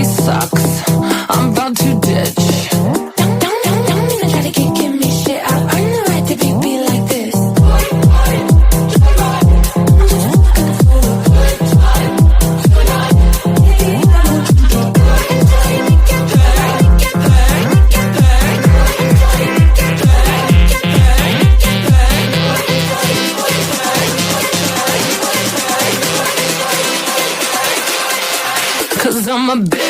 sucks. I'm about to ditch. Don't even try to give me shit. I earned the right to be like this. Cause I'm a bitch.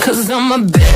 Cause I'm a bitch.